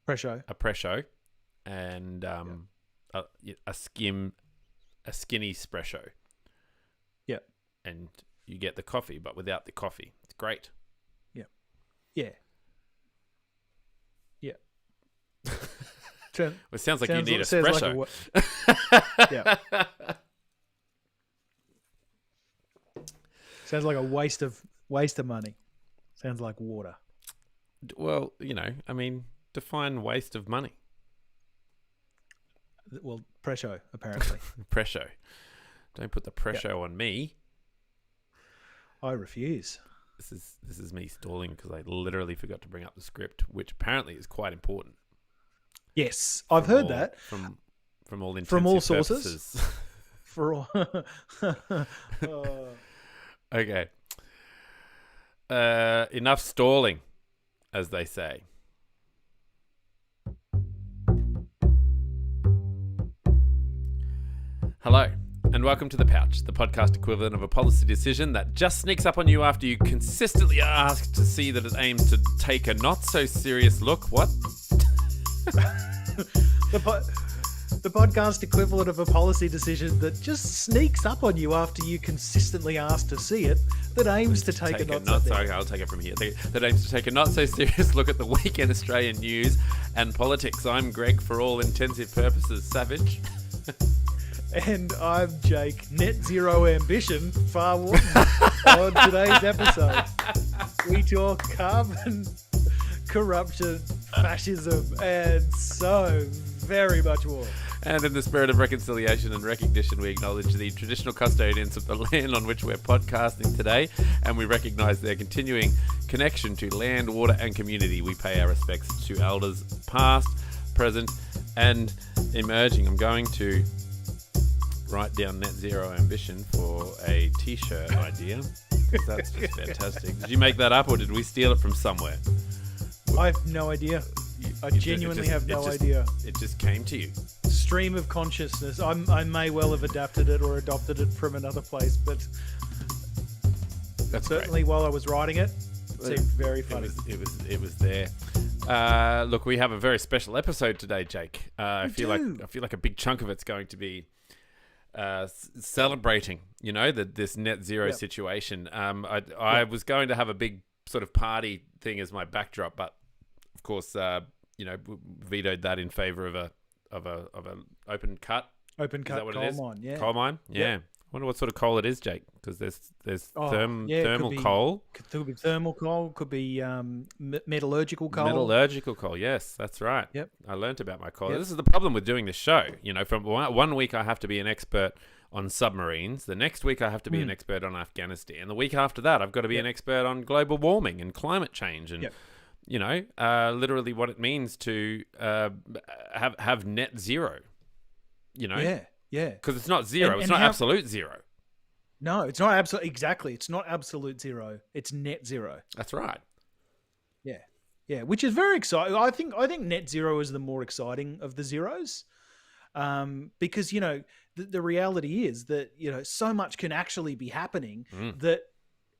Presso. a Presso, and a skinny espresso. Yeah. And you get the coffee, but without the coffee. It's great. Yeah. Yeah. It sounds like you need espresso. Yeah. Sounds like a waste of money. Sounds like water. Well, define waste of money. Well, Presso, apparently. Presso. Don't put the Presso on me. I refuse. This is me stalling because I literally forgot to bring up the script, which apparently is quite important. Yes, I've heard that from all intents from all and sources. purposes. For all. Okay. Enough stalling, as they say. Hello, and welcome to The Pouch, the podcast equivalent of a policy decision that just sneaks up on you after you consistently ask to see that it aims to take a not-so-serious look. What? The podcast equivalent of a policy decision that just sneaks up on you after you consistently ask to see it, that aims to take a I'll take it from here. That aims to take a not-so-serious look at the week in Australian news and politics. I'm Greg, for all intensive purposes, Savage. And I'm Jake, net zero ambition, far Warden. On today's episode, we talk carbon, corruption, fascism, and so very much more. And in the spirit of reconciliation and recognition, we acknowledge the traditional custodians of the land on which we're podcasting today, and we recognise their continuing connection to land, water, and community. We pay our respects to elders past, present, and emerging. I'm going to write down net zero ambition for a t-shirt idea, because that's just fantastic. Did you make that up, or did we steal it from somewhere? I have no idea. I genuinely have no idea. It just came to you. Stream of consciousness. I may well have adapted it or adopted it from another place, but That's certainly great. While I was writing it, seemed very funny. It was there. Look, we have a very special episode today, Jake. I feel like a big chunk of it's going to be celebrating, this net zero situation. I was going to have a big sort of party thing as my backdrop, but of course, vetoed that in favor of a open cut. Open cut coal mine, yeah. Coal mine, yeah. Yep. I wonder what sort of coal it is, Jake, because there's thermal coal. Could be thermal coal. Could be metallurgical coal. Metallurgical coal, yes, that's right. Yep. I learnt about my coal. Yep. This is the problem with doing this show. From one week I have to be an expert on submarines. The next week I have to be an expert on Afghanistan. The week after that I've got to be an expert on global warming and climate change and literally what it means to have net zero. Yeah. Because it's not zero. It's not absolute zero. No, it's not absolute. Exactly. It's not absolute zero. It's net zero. That's right. Yeah. Which is very exciting. I think net zero is the more exciting of the zeros, because the reality is that so much can actually be happening that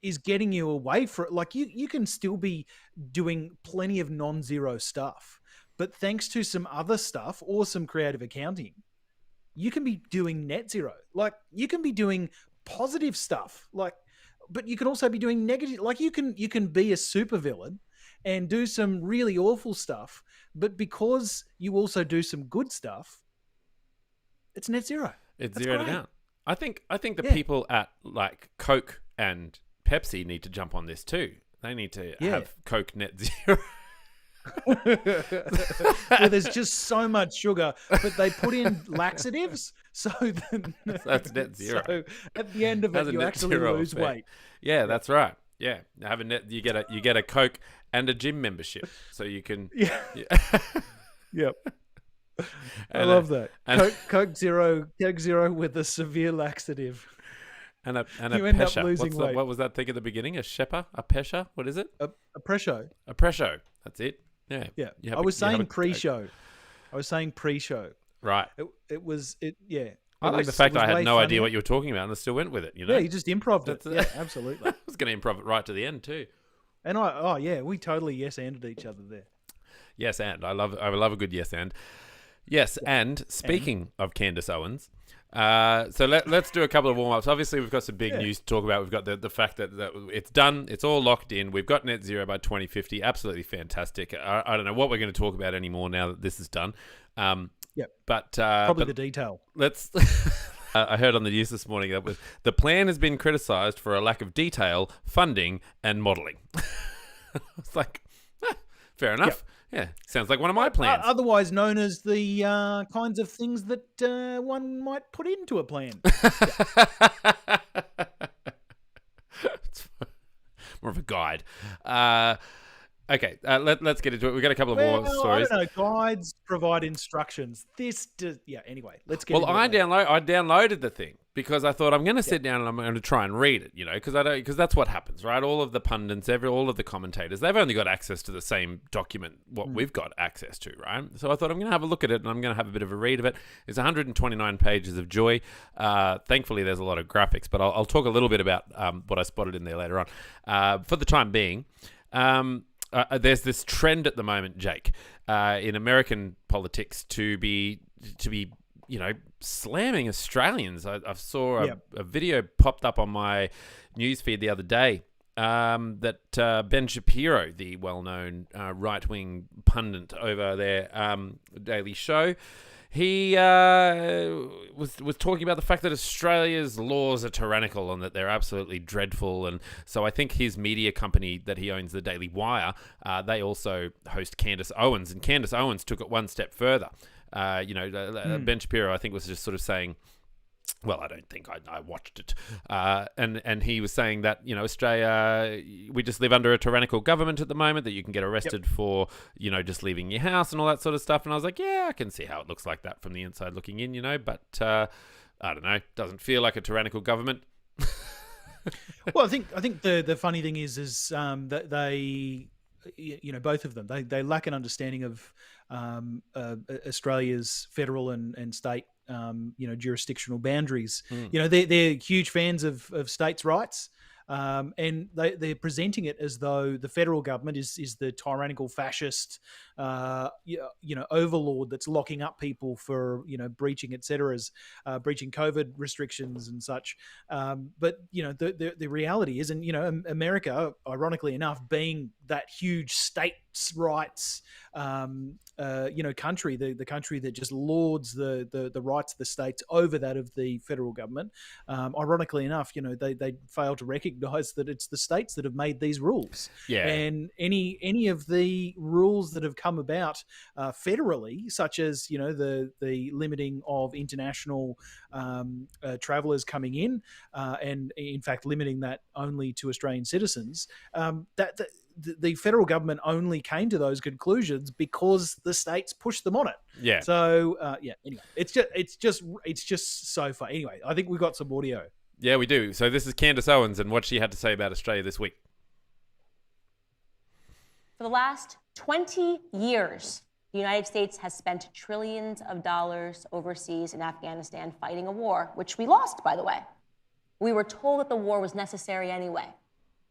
is getting you away from it. Like you can still be doing plenty of non-zero stuff, but thanks to some other stuff or some creative accounting, you can be doing net zero. Like you can be doing positive stuff, but you can also be doing negative. Like you can be a supervillain and do some really awful stuff, but because you also do some good stuff, it's net zero. It's zeroed out. I think the people at like Coke and Pepsi need to jump on this too. They need to have Coke net zero. Well, there's just so much sugar, but they put in laxatives, so that's net zero. So at the end of it, you actually lose weight. Yeah, that's right. Yeah, have a net. You get a Coke and a gym membership, so you can. Yeah. Yep. I love that. Coke Zero with a severe laxative. And a you end pesha. Up losing weight. What was that thing at the beginning? A shepa? A pesha? What is it? A Presso. A Presso. That's it. Yeah. Yeah. I was saying pre-show. Right. Yeah. I like the fact I had no idea what you were talking about and I still went with it, Yeah, you just improv it. Yeah, absolutely. I was going to improv it right to the end too. And we totally yes-anded each other there. Yes, and I love a good yes and. Yes, and speaking of Candace Owens, so let's do a couple of warm-ups. Obviously, we've got some big news to talk about. We've got the fact that it's done. It's all locked in. We've got net zero by 2050. Absolutely fantastic. I don't know what we're going to talk about anymore now that this is done. But probably the detail. Let's... I heard on the news this morning that the plan has been criticised for a lack of detail, funding, and modelling. It's like, fair enough. Yeah, sounds like one of my plans. Otherwise known as the kinds of things that one might put into a plan. It's more of a guide. Okay, let's get into it. We've got a couple of more stories. I don't know. Guides provide instructions. Anyway, let's get into it. I downloaded the thing because I thought I'm going to sit down and I'm going to try and read it, because that's what happens, right? All of the pundits, all of the commentators, they've only got access to the same document what we've got access to, right? So I thought I'm going to have a look at it and I'm going to have a bit of a read of it. It's 129 pages of joy. Thankfully, there's a lot of graphics, but I'll talk a little bit about what I spotted in there later on. For the time being, there's this trend at the moment, Jake, in American politics to be slamming Australians. I saw a video popped up on my newsfeed the other day that Ben Shapiro, the well-known right-wing pundit over their Daily Show, he was talking about the fact that Australia's laws are tyrannical and that they're absolutely dreadful. And so I think his media company that he owns, the Daily Wire, they also host Candace Owens. And Candace Owens took it one step further. Ben Shapiro, I think, was just sort of saying, well, I don't think I watched it. And he was saying that, Australia, we just live under a tyrannical government at the moment, that you can get arrested for, just leaving your house and all that sort of stuff. And I was like, yeah, I can see how it looks like that from the inside looking in, but I don't know, doesn't feel like a tyrannical government. Well, I think the funny thing is that they, both of them, they lack an understanding of Australia's federal and state jurisdictional boundaries. They're huge fans of states' rights, and they're presenting it as though the federal government is the tyrannical fascist overlord that's locking up people for breaching breaching COVID restrictions and such. But the reality is, and America, ironically enough, being that huge states' rights country, the country that just lords the rights of the states over that of the federal government. Ironically enough, they fail to recognise that it's the states that have made these rules. Yeah. And any of the rules that have come about federally, such as the limiting of international travellers coming in, and in fact limiting that only to Australian citizens, the federal government only came to those conclusions because the states pushed them on it. Yeah. So anyway, it's just so far. Anyway, I think we've got some audio. Yeah, we do. So this is Candace Owens and what she had to say about Australia this week. For the last 20 years, the United States has spent trillions of dollars overseas in Afghanistan fighting a war, which we lost, by the way. We were told that the war was necessary anyway.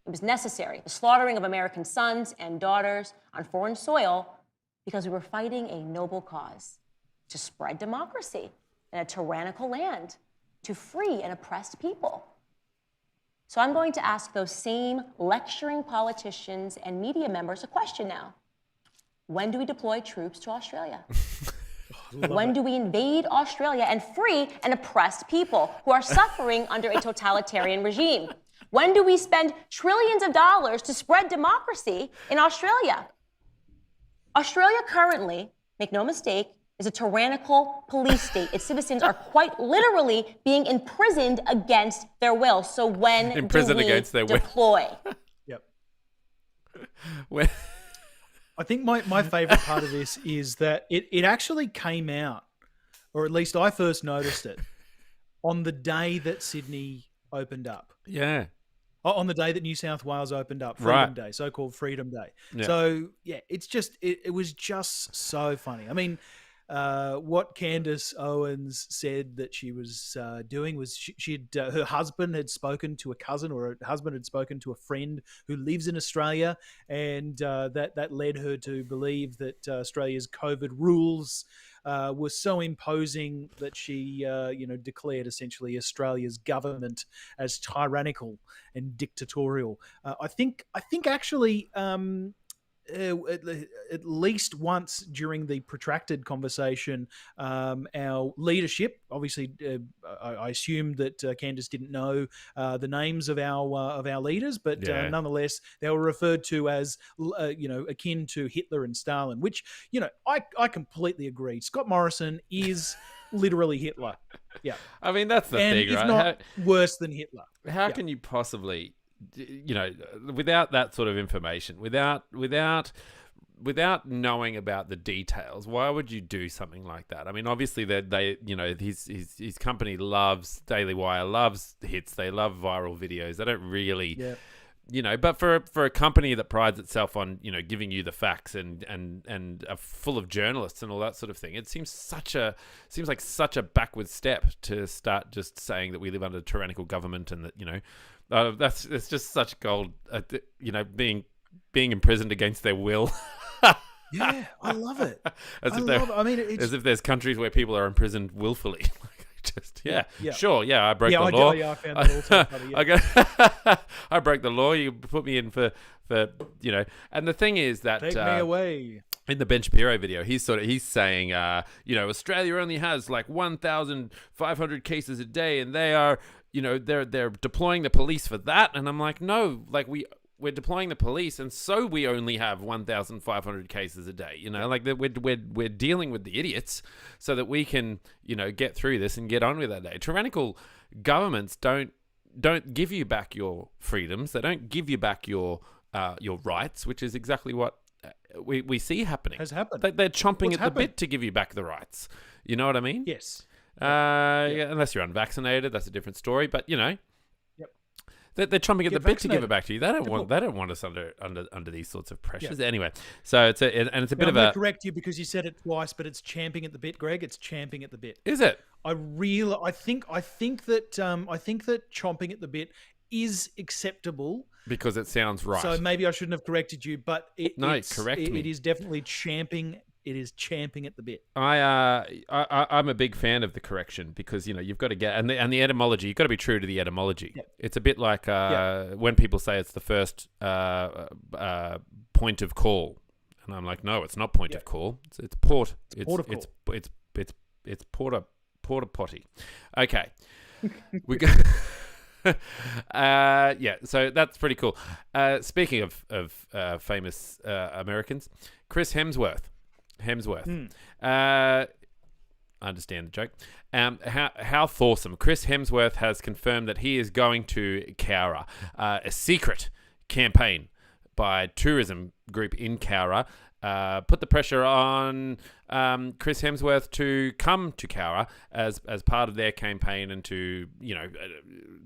It was necessary, the slaughtering of American sons and daughters on foreign soil, because we were fighting a noble cause, to spread democracy in a tyrannical land, to free an oppressed people. So I'm going to ask those same lecturing politicians and media members a question now. When do we deploy troops to Australia? When do we invade Australia and free an oppressed people who are suffering under a totalitarian regime? When do we spend trillions of dollars to spread democracy in Australia? Australia currently, make no mistake, is a tyrannical police state. Its citizens are quite literally being imprisoned against their will. So when do we deploy? Yep. I think my favorite part of this is that it actually came out, or at least I first noticed it, on the day that Sydney opened up. Yeah. On the day that New South Wales opened up, Freedom Day, so-called Freedom Day. Yeah. So, yeah, it was just so funny. I mean, what Candace Owens said that she was doing was her husband had spoken to a cousin, or her husband had spoken to a friend who lives in Australia, and that led her to believe that Australia's COVID rules were so imposing that she declared essentially Australia's government as tyrannical and dictatorial. I think actually. At least once during the protracted conversation, our leadership, obviously, I assume that Candace didn't know the names of our leaders, but nonetheless, they were referred to as akin to Hitler and Stalin, which I completely agree. Scott Morrison is literally Hitler. Yeah, I mean that's the thing, if right? not worse than Hitler. How can you possibly, without that sort of information, without knowing about the details, why would you do something like that? I mean, obviously his company loves Daily Wire, loves hits, they love viral videos. They don't really, but for a company that prides itself on giving you the facts and are full of journalists and all that sort of thing, it seems like such a backward step to start just saying that we live under tyrannical government and that it's just such gold, being imprisoned against their will. Yeah, I love it. As if there's countries where people are imprisoned willfully. Sure, I broke the law. I found that also funny. I broke the law. You put me in for. And the thing is that take me away. In the Ben Shapiro video, he's saying, Australia only has like 1,500 cases a day, and they are, they're deploying the police for that. And I'm like, no, like we're deploying the police, and so we only have 1,500 cases a day. We're dealing with the idiots so that we can, get through this and get on with our day. Tyrannical governments don't give you back your freedoms. They don't give you back your rights, which is exactly what we see happening. Has happened. They're chomping at the bit to give you back the rights. You know what I mean? Yes. Unless you're unvaccinated, that's a different story. But they're chomping at the bit to give it back to you. They don't want us under these sorts of pressures. Yeah. Anyway, so it's a bit I'm of going to correct you because you said it twice, but it's champing at the bit, Greg. It's champing at the bit. Is it? I think that chomping at the bit is acceptable because it sounds right. So maybe I shouldn't have corrected you, but correct me. It is definitely champing. It is champing at the bit. I'm a big fan of the correction because you've got to get and the etymology. You've got to be true to the etymology. Yep. It's a bit like when people say it's the first point of call, and I'm like, no, it's not point of call. It's port. It's port of call. It's porta potty. Okay, we go. So that's pretty cool. Speaking of famous Americans, Chris Hemsworth. I understand the joke. How Thawsome. Chris Hemsworth has confirmed that he is going to Cowra, a secret campaign by tourism group in Cowra. Put the pressure on Chris Hemsworth to come to Cowra as part of their campaign and to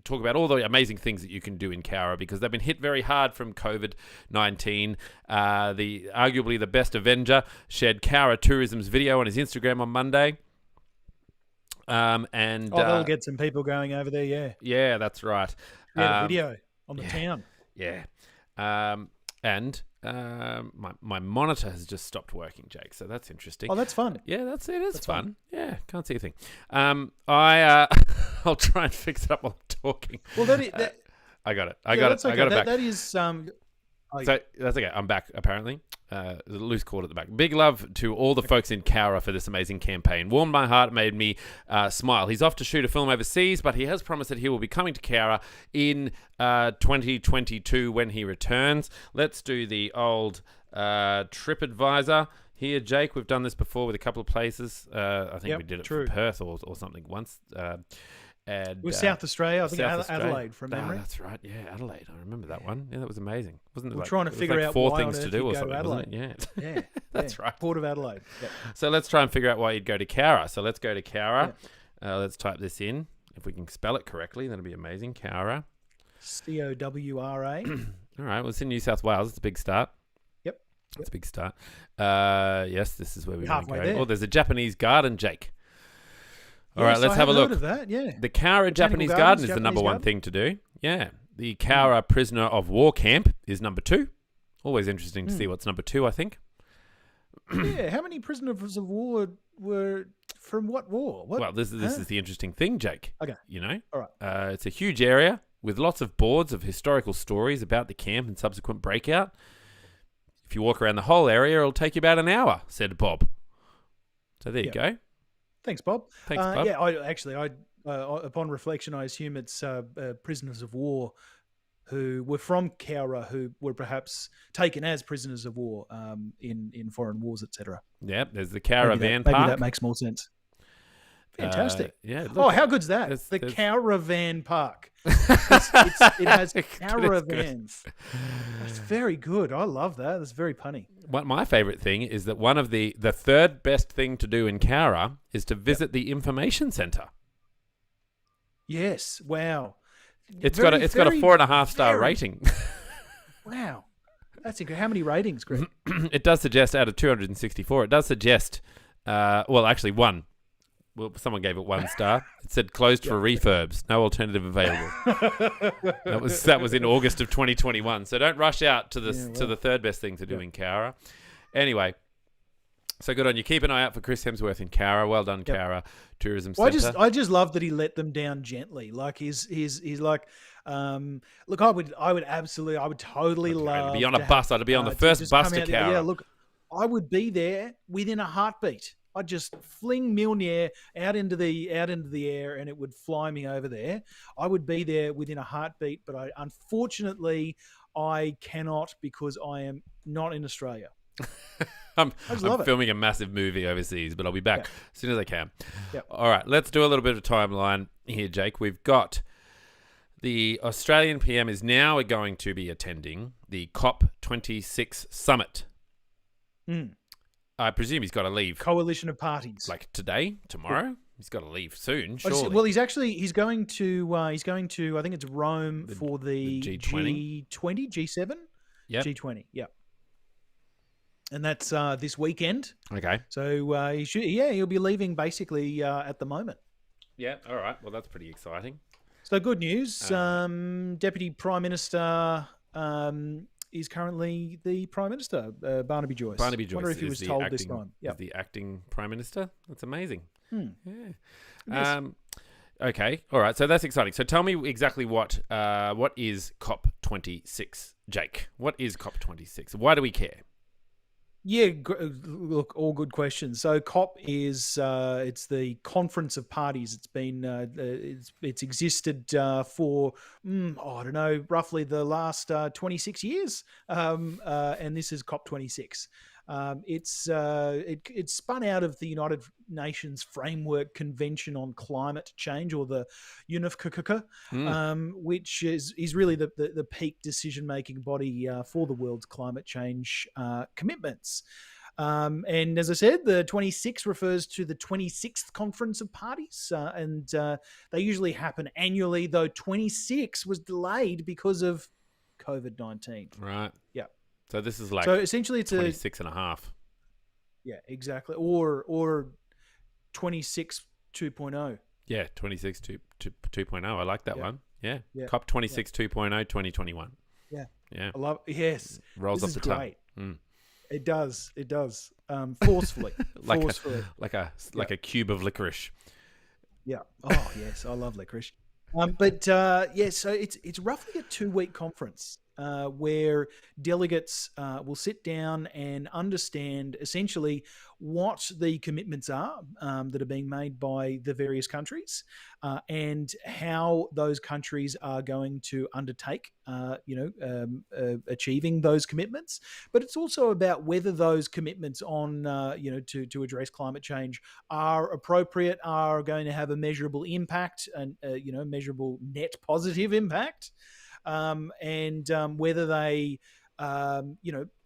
talk about all the amazing things that you can do in Cowra because they've been hit very hard from COVID-19. Arguably the best Avenger shared Cowra Tourism's video on his Instagram on Monday. That'll get some people going over there. Yeah, that's right. A video on the town. Yeah. My monitor has just stopped working, Jake. So that's interesting. Oh, that's fun. Yeah, that's fun. Yeah, can't see a thing. I'll try and fix it up while I'm talking. Well, I got it. I got it. Okay. I got it back. That is So that's okay. I'm back. Apparently, there's a loose cord at the back. Big love to all the folks in Cowra for this amazing campaign. Warmed my heart, made me smile. He's off to shoot a film overseas, but he has promised that he will be coming to Cowra in 2022 when he returns. Let's do the old TripAdvisor here, Jake. We've done this before with a couple of places. I think we did it for Perth or something once. And with South Australia, I think Adelaide from memory. That's right. Yeah, Adelaide. I remember that one. Yeah, that was amazing. Wasn't it? We're trying to figure out four why things to do or something, wasn't it? Yeah. That's right. Port of Adelaide. Yep. So let's try and figure out why you'd go to Cowra. So let's go to Cowra. Let's type this in. If we can spell it correctly, that'd be amazing. Cowra. Cowra. All right. Well, it's in New South Wales. It's a big start. Yep. That's a big start. Yes, this is where we You're want to halfway go. there. Oh, there's a Japanese garden, Jake. All right, Yes, let's I have a have look. heard of that. Yeah. The Cowra Japanese Botanical Garden Gardens, is the number Japanese one garden? thing to do. Yeah. The Cowra Prisoner of War Camp is number 2. Always interesting to see what's number 2, I think. Yeah. How many prisoners of war were from what war? What? Well, this is the interesting thing, Jake. Okay. You know? All right. It's a huge area with lots of boards of historical stories about the camp and subsequent breakout. If you walk around the whole area, it'll take you about an hour, said Bob. So there you go. Thanks, Bob. Thanks, Bob. Yeah, upon reflection, I assume it's prisoners of war who were from Cowra who were perhaps taken as prisoners of war in foreign wars, etc. Yeah, there's the Caravan Park. Maybe that makes more sense. Fantastic. Yeah. Look, Oh, how good's that? there's- The there's- Caravan Park. It has caravans. That's very good. I love that. That's very punny. My favourite thing is that one of the third best thing to do in Cowra is to visit the information centre. Yes. Wow. It's got a 4.5 star rating. Wow. That's incredible. How many ratings, Greg? It does suggest out of 264. It does suggest, actually one. Well, someone gave it 1 star. It said closed for refurbs. No alternative available. that was in August of 2021. So don't rush out to the third best thing to do in Cowra. Anyway, so good on you. Keep an eye out for Chris Hemsworth in Cowra. Well done, Cowra Tourism Well, Centre. I just love that he let them down gently. Like he's like, look, I would totally love I'd be on a bus. I'd be on the first just bus come to out there. Cowra. Yeah, look, I would be there within a heartbeat. I'd just fling Mjolnir out into the air, and it would fly me over there. I would be there within a heartbeat, but unfortunately I cannot because I am not in Australia. I'm love it. filming a massive movie overseas, but I'll be back as soon as I can. Yep. All right, let's do a little bit of a timeline here, Jake. We've got the Australian PM is now going to be attending the COP26 summit. I presume he's got to leave Coalition of parties. like today, tomorrow. He's got to leave soon, Oh, surely. well, he's going to I think it's Rome for the G20? G20, G7, Yep. G20. Yeah, and that's this weekend. Okay. So he'll be leaving basically at the moment. Yeah. All right. Well, that's pretty exciting. So good news. Deputy Prime Minister is currently the Prime Minister, Barnaby Joyce. Barnaby Joyce Wonder if he is was the told acting, this time. is the acting Prime Minister. That's amazing. Yeah. Yes. Okay. All right. So that's exciting. So tell me exactly what is COP26, Jake? What is COP26? Why do we care? Yeah, look, all good questions. So COP is it's the Conference of Parties. It's been it's existed for I don't know, roughly the last 26 years, and this is COP26. It's spun out of the United Nations Framework Convention on Climate Change, or the UNFCCC, which is really the peak decision-making body for the world's climate change commitments. And as I said, the 26 refers to the 26th Conference of Parties, and they usually happen annually, though 26 was delayed because of COVID-19. Right. Yeah. So this is like So essentially, it's 26 and a half. Yeah, exactly. Or 26 2.0. Yeah, 26 2.0. I like that one. Yeah. Yeah. COP26 2.0 2021. Yeah. Yeah. I love. Yes. Rolls This off is the tongue. great. Mm. It does. It does. Forcefully. Like Forcefully. a cube of licorice. Yeah. Oh yes, I love licorice. So it's roughly a 2-week conference where delegates will sit down and understand essentially what the commitments are that are being made by the various countries and how those countries are going to undertake, achieving those commitments. But it's also about whether those commitments on, to address climate change are appropriate, are going to have a measurable impact and, measurable net positive impact. And whether they,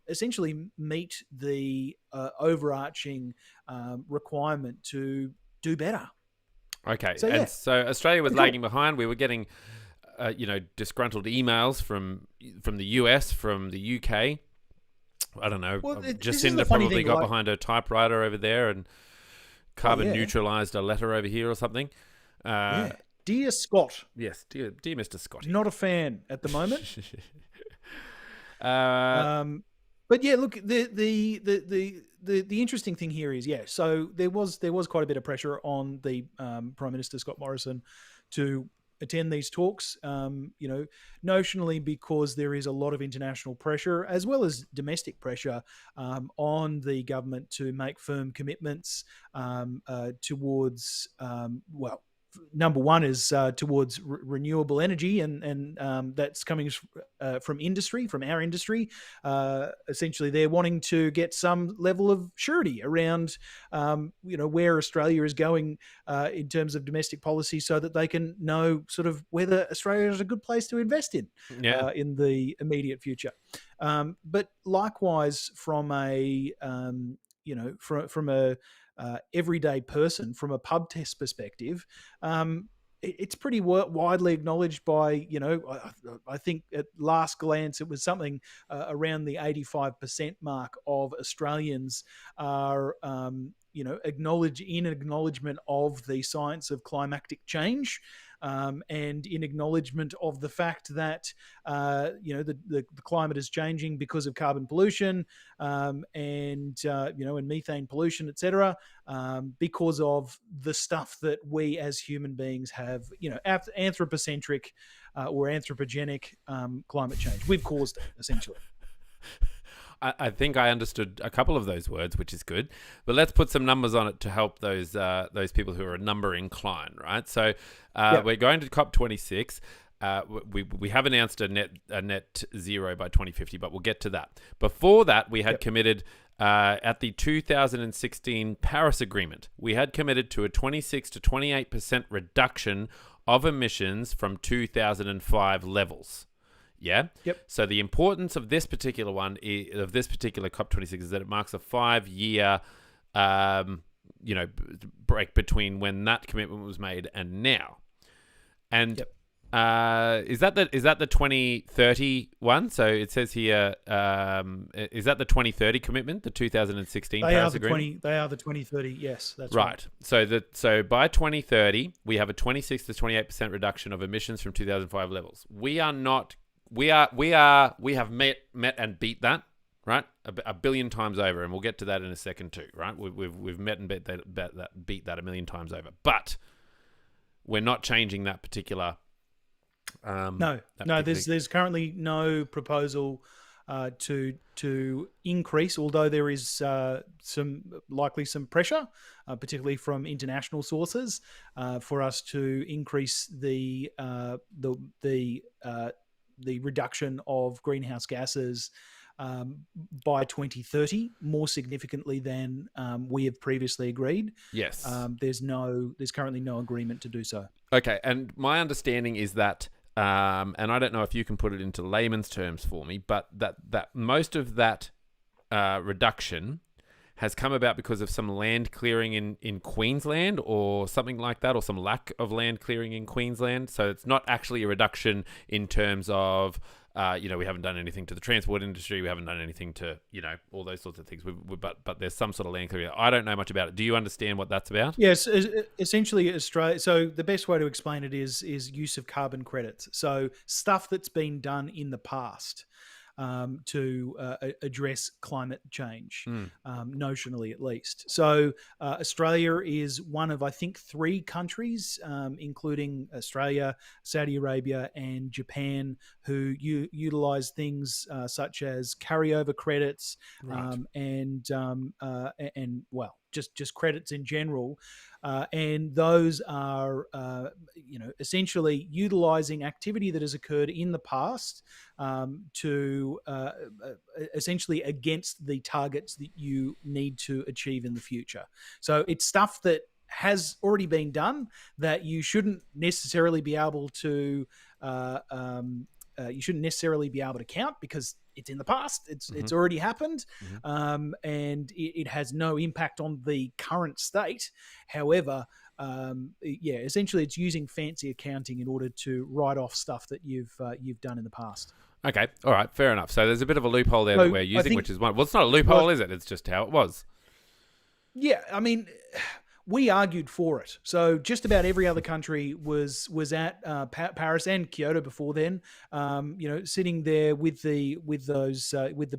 essentially meet the overarching requirement to do better. Okay. So, and yeah. so Australia was Pretty cool. lagging behind. We were getting, disgruntled emails from the US, from the UK, I don't know. Well, this is the Jacinda funny probably thing. got Like, behind her typewriter over there and carbon yeah, neutralized a letter over here or something. yeah. Dear Scott, Yes, dear Mr. Scotty. not a fan at the moment. uh, But yeah, look, the interesting thing here is, yeah. So there was quite a bit of pressure on the Prime Minister Scott Morrison to attend these talks. Notionally because there is a lot of international pressure as well as domestic pressure on the government to make firm commitments towards well. Number one is towards renewable energy, and that's coming from industry, from our industry. Essentially, they're wanting to get some level of surety around, where Australia is going in terms of domestic policy, so that they can know sort of whether Australia is a good place to invest yeah. in the immediate future. But likewise, from a from a everyday person, from a pub test perspective, it's pretty widely acknowledged by, I think at last glance it was something around the 85% mark of Australians are, acknowledgement of the science of climatic change. And in acknowledgement of the fact that the climate is changing because of carbon pollution, and methane pollution, etc., because of the stuff that we as human beings have, anthropocentric or anthropogenic climate change. We've caused it, essentially. I think I understood a couple of those words, which is good. But let's put some numbers on it to help those people who are number inclined, right? So we're going to COP26. We have announced a net zero by 2050, but we'll get to that. Before that, we had committed at the 2016 Paris Agreement. We had committed to a 26 to 28% reduction of emissions from 2005 levels. Yeah. Yep. So the importance of this particular COP26 is that it marks a 5-year, break between when that commitment was made and now. And is that the 2030 one? So it says here, is that the 2030 commitment, the 2016 Paris Agreement? They are the 2030. Yes, that's right. So by 2030, we have a 26 to 28% reduction of emissions from 2005 levels. We have met and beat that, right? A billion times over, and we'll get to that in a second too, right? We've met and beat that a million times over, but we're not changing that particular. There's currently no proposal to increase, although there is some pressure, particularly from international sources, for us to increase the reduction of greenhouse gases by 2030 more significantly than we have previously agreed. Yes. There's currently no agreement to do so. Okay, and my understanding is that, and I don't know if you can put it into layman's terms for me, but that most of that reduction has come about because of some land clearing in Queensland or something like that, or some lack of land clearing in Queensland. So it's not actually a reduction in terms of, we haven't done anything to the transport industry. We haven't done anything to, all those sorts of things. But there's some sort of land clearing. I don't know much about it. Do you understand what that's about? Yes, essentially Australia. So the best way to explain it is use of carbon credits. So stuff that's been done in the past to address climate change, notionally at least. So Australia is one of, I think, 3 countries, including Australia, Saudi Arabia, and Japan, who utilize things such as carryover credits, Right. and just credits in general. And those are, essentially utilizing activity that has occurred in the past to essentially against the targets that you need to achieve in the future. So it's stuff that has already been done that you shouldn't necessarily be able to count because it's in the past. It's already happened, and it has no impact on the current state. However, essentially, it's using fancy accounting in order to write off stuff that you've done in the past. Okay, all right, fair enough. So there's a bit of a loophole there So that we're I using, think- which is one. Well, it's not a loophole, is it? It's just how it was. Yeah, I mean, we argued for it. So just about every other country was at Paris and Kyoto before then. Sitting there with the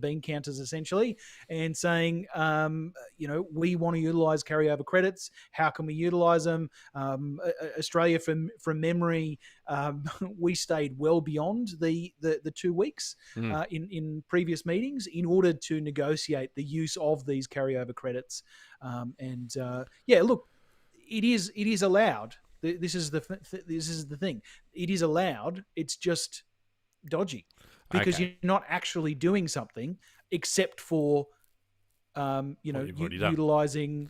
bean counters essentially, and saying, we want to utilize carryover credits. How can we utilize them? Australia, from memory, we stayed well beyond the 2 weeks in previous meetings in order to negotiate the use of these carryover credits. Look, it is allowed. This is the thing. It is allowed. It's just dodgy because Okay. you're not actually doing something except for you've already done. utilizing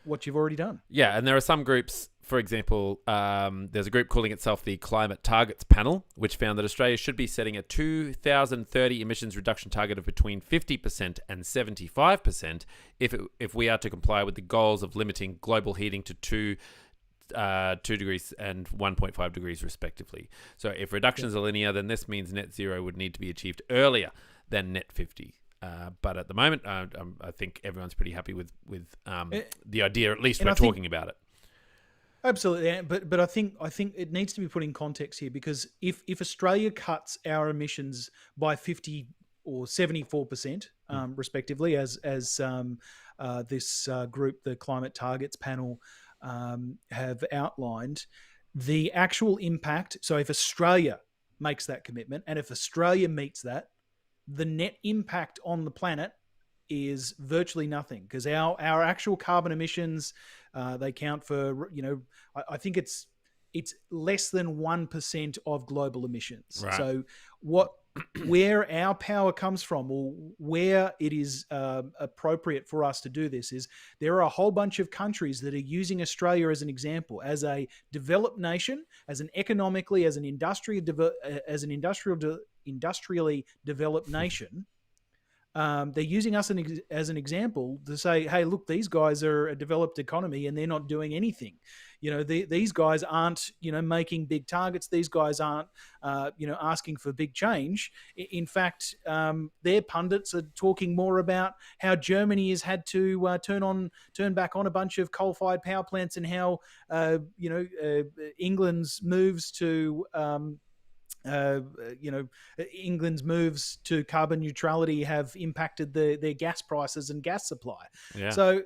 what you've already done. Yeah, and there are some groups, for example, there's a group calling itself the Climate Targets Panel, which found that Australia should be setting a 2030 emissions reduction target of between 50% and 75% if we are to comply with the goals of limiting global heating to 2 degrees and 1.5 degrees respectively. So if reductions are linear, then this means net zero would need to be achieved earlier than net 50. But at the moment, I think everyone's pretty happy with the idea. At least we're talking about it. Absolutely, but I think it needs to be put in context here, because if Australia cuts our emissions by 50 or 74%, respectively, as this group, the Climate Targets Panel, have outlined, the actual impact. So if Australia makes that commitment, and if Australia meets that, the net impact on the planet is virtually nothing, because our actual carbon emissions, they count for, I think it's less than 1% of global emissions. Right. So where our power comes from, or where it is appropriate for us to do this, is there are a whole bunch of countries that are using Australia as an example, as a developed nation, as an economically, as an industrially developed nation. They're using us as an example to say, hey, look, these guys are a developed economy and they're not doing anything. These guys aren't, making big targets. These guys aren't, asking for big change. In fact, their pundits are talking more about how Germany has had to turn back on a bunch of coal-fired power plants, and how, England's moves to England's moves to carbon neutrality have impacted their gas prices and gas supply. Yeah. So,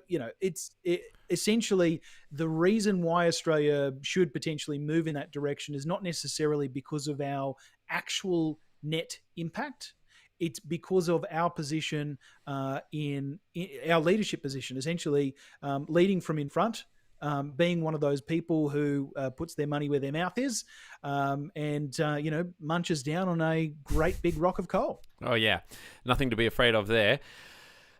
essentially the reason why Australia should potentially move in that direction is not necessarily because of our actual net impact. It's because of our position in our leadership position, essentially leading from in front. Being one of those people who puts their money where their mouth is, and munches down on a great big rock of coal. Oh yeah, nothing to be afraid of there.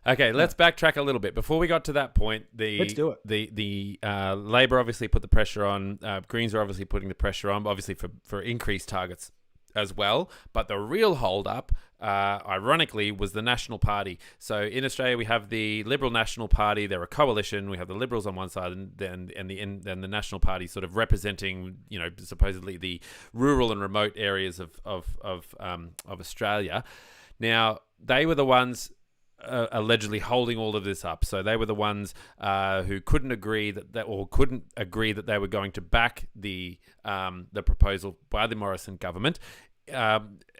Okay, let's backtrack a little bit. Before we got to that point, Let's do it. The Labor obviously put the pressure on. Greens are obviously putting the pressure on, obviously for increased targets as well. But the real hold-up, ironically, was the National Party. So in Australia, we have the Liberal National Party. They're a coalition. We have the Liberals on one side, and the National Party sort of representing, supposedly the rural and remote areas of Australia. Now, they were the ones allegedly holding all of this up. So they were the ones who couldn't agree that they were going to back the proposal by the Morrison government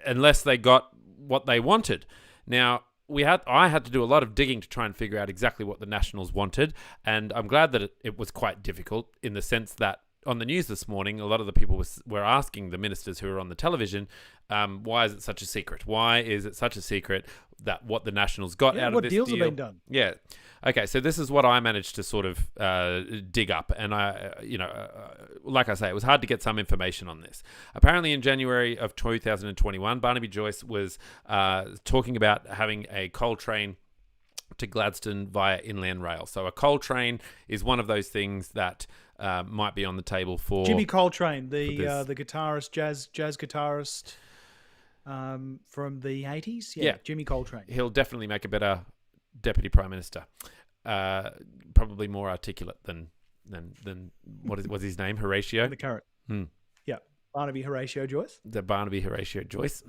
unless they got what they wanted. Now, I had to do a lot of digging to try and figure out exactly what the Nationals wanted, and I'm glad that it was quite difficult, in the sense that on the news this morning, a lot of the people were asking the ministers who were on the television, why is it such a secret? Why is it such a secret that what the Nationals got out of this deal? What deals have been done? Yeah. Okay, so this is what I managed to sort of dig up, and like I say, it was hard to get some information on this. Apparently, in January of 2021, Barnaby Joyce was talking about having a coal train to Gladstone via inland rail. So a coal train is one of those things that might be on the table for Jimmy Coltrane, the guitarist, jazz guitarist from the 80s. Yeah, Jimmy Coltrane. He'll definitely make a better Deputy Prime Minister. Probably more articulate than what's his name? Horatio? The current. Hmm. Yeah. Barnaby Horatio Joyce. The Barnaby Horatio Joyce.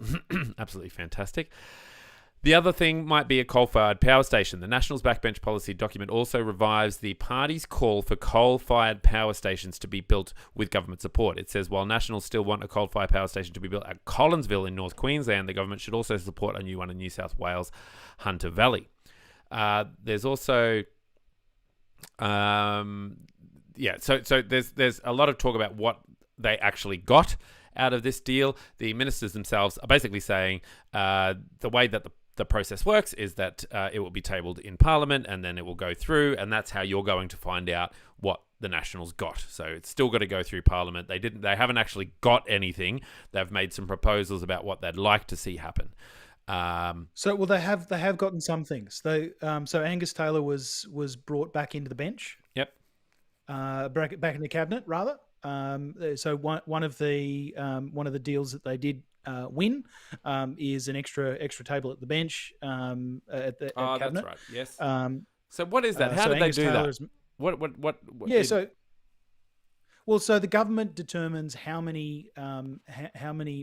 Absolutely fantastic. The other thing might be a coal-fired power station. The Nationals' backbench policy document also revives the party's call for coal-fired power stations to be built with government support. It says, while Nationals still want a coal-fired power station to be built at Collinsville in North Queensland, the government should also support a new one in New South Wales, Hunter Valley. There's also... So there's a lot of talk about what they actually got out of this deal. The ministers themselves are basically saying the way that the process works is that it will be tabled in Parliament and then it will go through, and that's how you're going to find out what the Nationals got. So it's still got to go through Parliament. They haven't actually got anything. They've made some proposals about what they'd like to see happen. They have gotten some things. So Angus Taylor was brought back into the bench. Yep. Back in the cabinet rather. So one of the deals that they did win is an extra table at the bench at cabinet. That's right. Yes. So what is that? How did Angus they do Taylor that? What? Yeah. So the government determines how many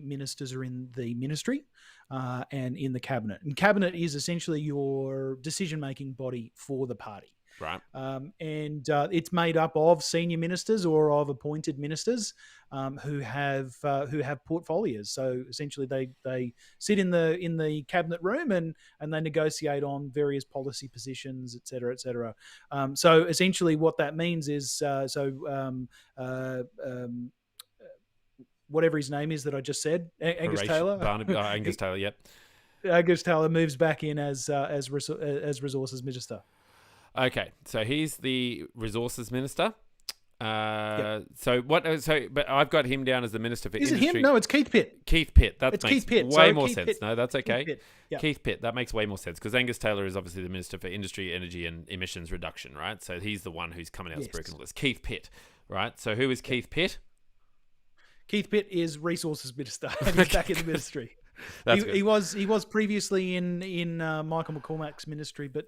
ministers are in the ministry and in the cabinet. And cabinet is essentially your decision-making body for the party. Right. And it's made up of senior ministers or of appointed ministers who have portfolios. So essentially, they sit in the cabinet room and they negotiate on various policy positions, et cetera, et cetera. So essentially, what that means is whatever his name is that I just said, Angus Taylor. Angus Taylor. Yep. Angus Taylor moves back in as resources minister. Okay, so he's the resources minister. Yep. But I've got him down as the minister for industry. Is it him? No, it's Keith Pitt. Keith Pitt. It's Keith Pitt. Way more sense. No, that's okay. Keith Pitt. Yep. Keith Pitt. That makes way more sense because Angus Taylor is obviously the minister for industry, energy, and emissions reduction, right? So he's the one who's coming out speaking all this. Keith Pitt, right? So who is Keith Pitt? Keith Pitt is resources minister, and he's back in the ministry. He was previously in Michael McCormack's ministry, but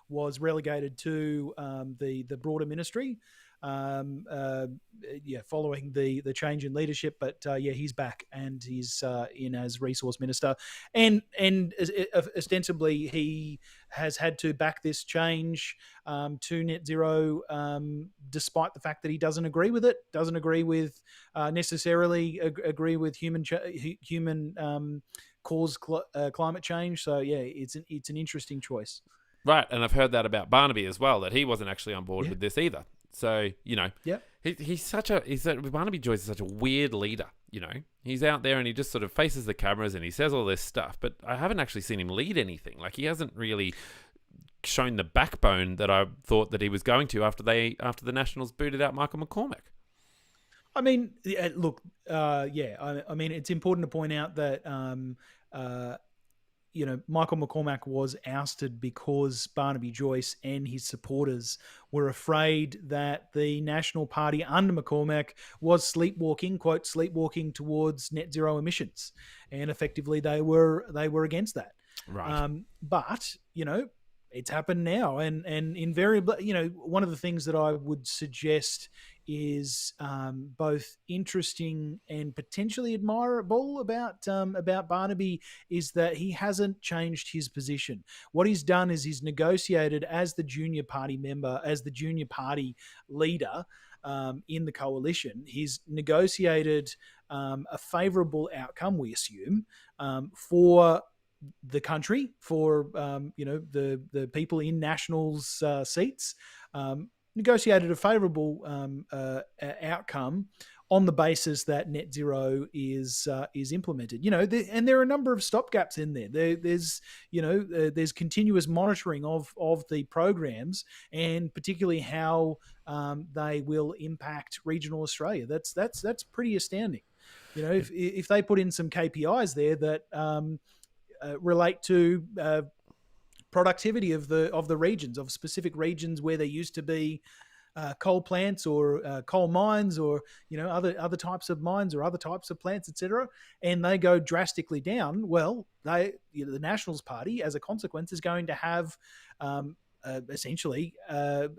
was relegated to the broader ministry. Following the change in leadership, but he's back and he's in as resource minister, and ostensibly he has had to back this change to net zero, despite the fact that he doesn't agree with it, doesn't agree with necessarily agree with human caused climate change. So it's an interesting choice. Right, and I've heard that about Barnaby as well, that he wasn't actually on board with this either. So, Barnaby Joyce is such a weird leader, He's out there and he just sort of faces the cameras and he says all this stuff, but I haven't actually seen him lead anything. Like, he hasn't really shown the backbone that I thought that he was going to after the Nationals booted out Michael McCormack. I mean, look, I mean, it's important to point out that, Michael McCormack was ousted because Barnaby Joyce and his supporters were afraid that the National Party under McCormack was sleepwalking towards net zero emissions, and effectively they were against that. Right. But it's happened now, and invariably, one of the things that I would suggest is both interesting and potentially admirable about Barnaby is that he hasn't changed his position. What he's done is he's negotiated as the junior party member, as the junior party leader in the coalition. He's negotiated a favourable outcome, we assume, for the country, for the people in Nationals seats. Negotiated a favourable outcome on the basis that net zero is implemented. And there are a number of stopgaps in there. There's continuous monitoring of the programs, and particularly how they will impact regional Australia. That's pretty astounding. If they put in some KPIs there that relate to productivity of the regions, of specific regions where there used to be coal plants or coal mines or other types of mines or other types of plants, etc., and they go drastically down. Well, the Nationals Party, as a consequence, is going to have essentially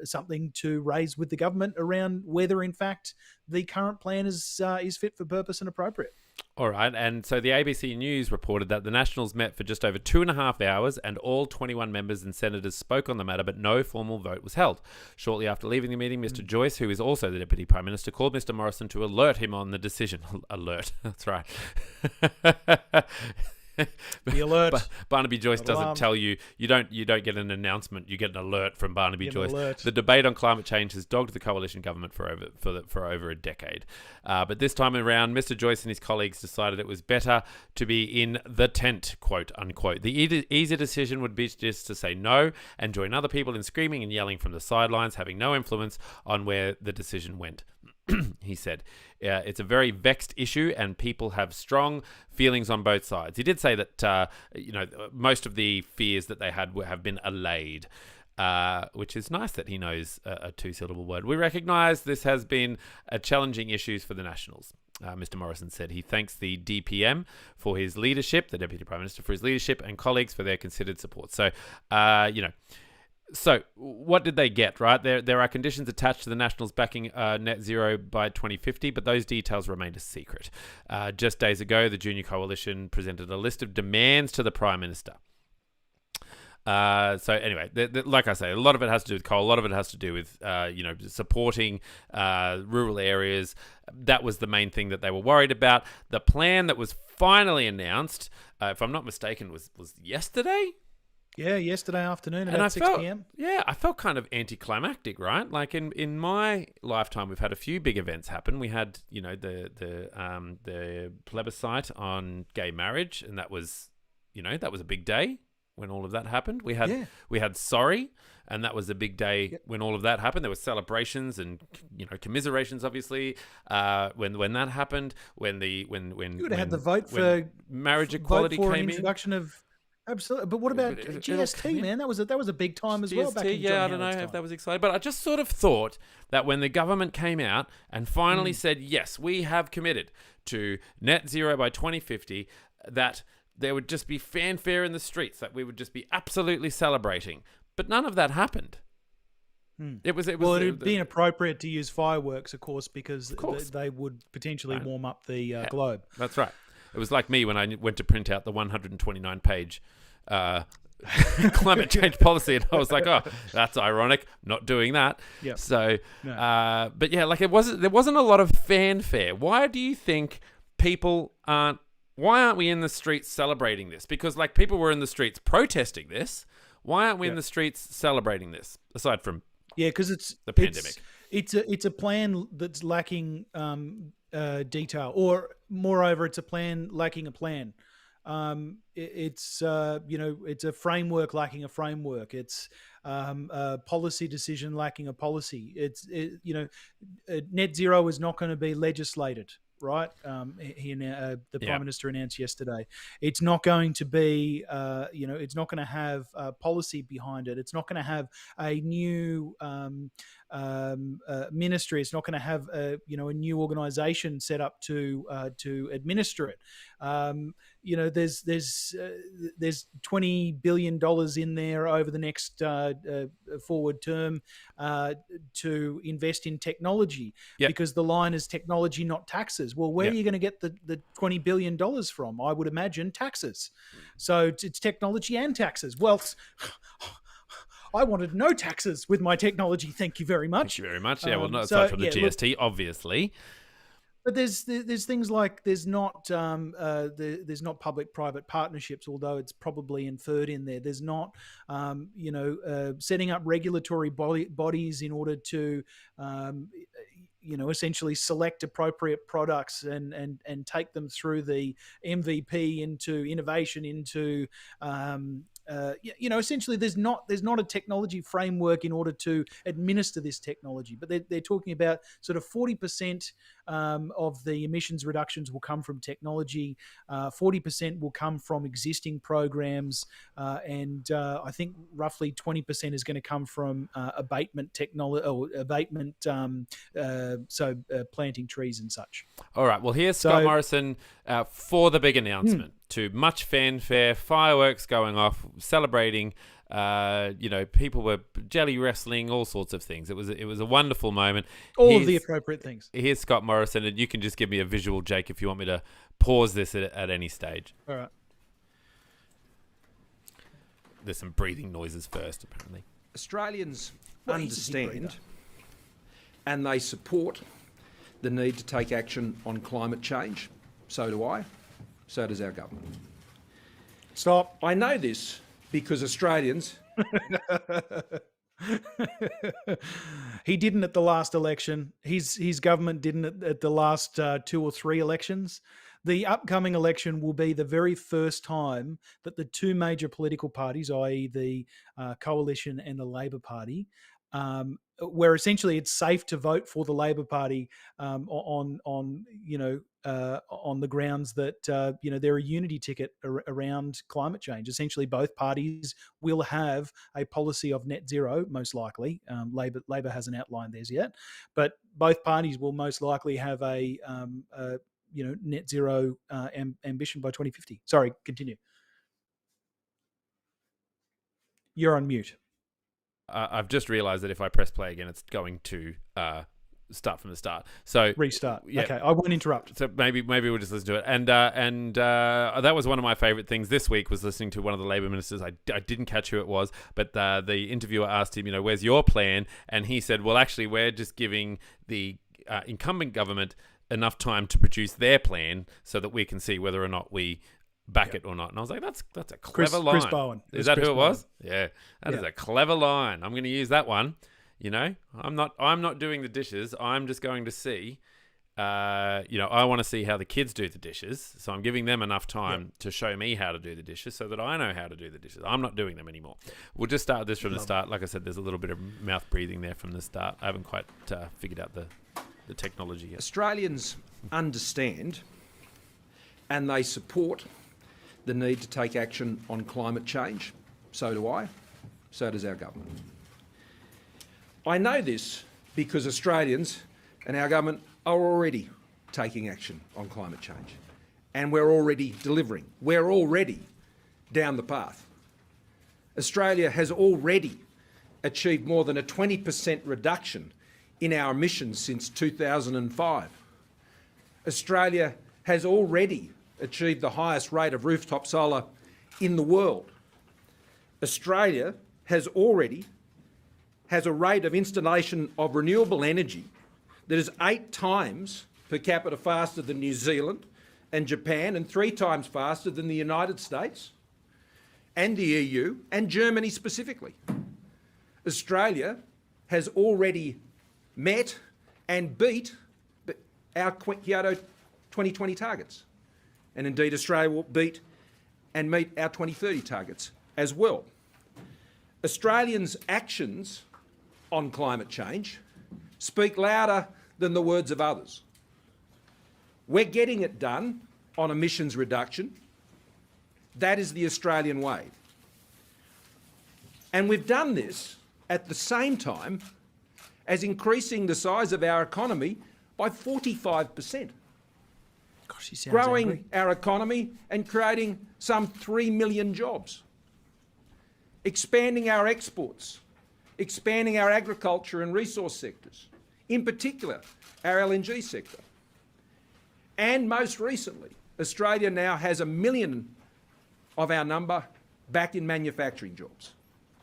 something to raise with the government around whether, in fact, the current plan is fit for purpose and appropriate. All right, and so the ABC News reported that the Nationals met for just over 2.5 hours and all 21 members and senators spoke on the matter, but no formal vote was held. Shortly after leaving the meeting, Mr. Joyce, who is also the Deputy Prime Minister, called Mr. Morrison to alert him on the decision. Alert, that's right. The alert. Barnaby Joyce Not doesn't alarmed. tell you. You don't get an announcement. You get an alert from Barnaby Get an Joyce. alert. The debate on climate change has dogged the coalition government for over a decade. But this time around, Mr. Joyce and his colleagues decided it was better to be in the tent, quote unquote. The easy decision would be just to say no and join other people in screaming and yelling from the sidelines, having no influence on where the decision went. He said, it's a very vexed issue and people have strong feelings on both sides. He did say that, most of the fears that they had have been allayed, which is nice that he knows a two-syllable word. We recognise this has been a challenging issue for the Nationals. Mr. Morrison said he thanks the DPM for his leadership, the Deputy Prime Minister for his leadership, and colleagues for their considered support. So, So what did they get, right? There are conditions attached to the Nationals backing net zero by 2050, but those details remained a secret. Just days ago, the Junior Coalition presented a list of demands to the Prime Minister. So anyway, like I say, a lot of it has to do with coal. A lot of it has to do with, supporting rural areas. That was the main thing that they were worried about. The plan that was finally announced, if I'm not mistaken, was yesterday? Yeah, yesterday afternoon at 6 p.m. Yeah, I felt kind of anticlimactic, right? Like in my lifetime, we've had a few big events happen. We had, the plebiscite on gay marriage, and that was a big day when all of that happened. We had Sorry, and that was a big day when all of that happened. There were celebrations and commiserations, obviously, when that happened. When you would have had the vote for marriage equality vote for came introduction of. Absolutely, but what about GST, man? That was a big time as well. Back in I don't know if that was exciting, but I just sort of thought that when the government came out and finally said, yes, we have committed to net zero by 2050, that there would just be fanfare in the streets, that we would just be absolutely celebrating. But none of that happened. It would be inappropriate to use fireworks, of course, because they would potentially warm up the globe. That's right. It was like me when I went to print out the 129-page climate change policy, and I was like, "Oh, that's ironic. Not doing that." Yep. So, No. but yeah, like there wasn't a lot of fanfare. Why do you think people aren't? Why aren't we in the streets celebrating this? Because like people were in the streets protesting this. Why aren't we in the streets celebrating this? Aside from because it's the pandemic. It's a plan that's lacking detail, or moreover, it's a plan lacking a plan. It's a framework lacking a framework. It's a policy decision lacking a policy. Net zero is not going to be legislated, right? The Prime Minister announced yesterday. It's not going to be, it's not going to have policy behind it. It's not going to have a new ministry. It's not going to have a new organisation set up to administer it. There's $20 billion in there over the next forward term to invest in technology, because the line is technology, not taxes. Well, where are you going to get the $20 billion from? I would imagine taxes. So it's technology and taxes. Well, I wanted no taxes with my technology. Thank you very much. Thank you very much. Yeah, well, not aside from the GST, obviously. But there's things like there's not public-private partnerships, although it's probably inferred in there. There's not setting up regulatory bodies in order to essentially select appropriate products and take them through the MVP into innovation into essentially there's not a technology framework in order to administer this technology. But they're talking about sort of 40% of the emissions reductions will come from technology, 40% will come from existing programs, and I think roughly 20% is going to come from abatement technology or abatement, planting trees and such. All right. Well, here's Scott Morrison for the big announcement. To much fanfare, fireworks going off, celebrating People were jelly wrestling, all sorts of things. It was a wonderful moment. All of the appropriate things. Here's Scott Morrison, and you can just give me a visual, Jake, if you want me to pause this at any stage. All right. There's some breathing noises first, apparently. Australians Well, he's a big breather. understand and they support the need to take action on climate change. So do I. So does our government. Stop. I know this because Australians... He didn't at the last election. His government didn't at the last 2 or 3 elections. The upcoming election will be the very first time that the two major political parties, i.e. the Coalition and the Labor Party, where essentially it's safe to vote for the Labor Party on the grounds that they're a unity ticket around climate change. Essentially, both parties will have a policy of net zero, most likely. Labor hasn't outlined theirs yet, but both parties will most likely have a net zero ambition by 2050. Sorry, continue. You're on mute. I've just realised that if I press play again, it's going to start from the start. So Restart. Yeah. Okay, I won't interrupt. So maybe we'll just listen to it. And that was one of my favourite things this week, was listening to one of the Labor ministers. I didn't catch who it was, but the interviewer asked him, where's your plan? And he said, well, actually, we're just giving the incumbent government enough time to produce their plan so that we can see whether or not we back it or not. And I was like, that's a clever line. Chris Bowen. Is that Chris who it was? Yeah. That Yeah. is a clever line. I'm going to use that one. I'm not doing the dishes. I'm just going to see, I want to see how the kids do the dishes. So I'm giving them enough time to show me how to do the dishes so that I know how to do the dishes. I'm not doing them anymore. We'll just start this from the start. Like I said, there's a little bit of mouth breathing there from the start. I haven't quite figured out the technology yet. Australians understand and they support the need to take action on climate change. So do I. So does our government. I know this because Australians and our government are already taking action on climate change, and we're already delivering. We're already down the path. Australia has already achieved more than a 20% reduction in our emissions since 2005. Australia has already achieved the highest rate of rooftop solar in the world. Australia has a rate of installation of renewable energy that is 8 times per capita faster than New Zealand and Japan, and 3 times faster than the United States and the EU and Germany specifically. Australia has already met and beat our Kyoto 2020 targets. And indeed, Australia will beat and meet our 2030 targets as well. Australians' actions on climate change speak louder than the words of others. We're getting it done on emissions reduction. That is the Australian way. And we've done this at the same time as increasing the size of our economy by 45%. Gosh, he sounds Growing angry. our economy and creating some 3 million jobs. Expanding our exports, expanding our agriculture and resource sectors, in particular our LNG sector. And most recently, Australia now has 1 million of our number back in manufacturing jobs.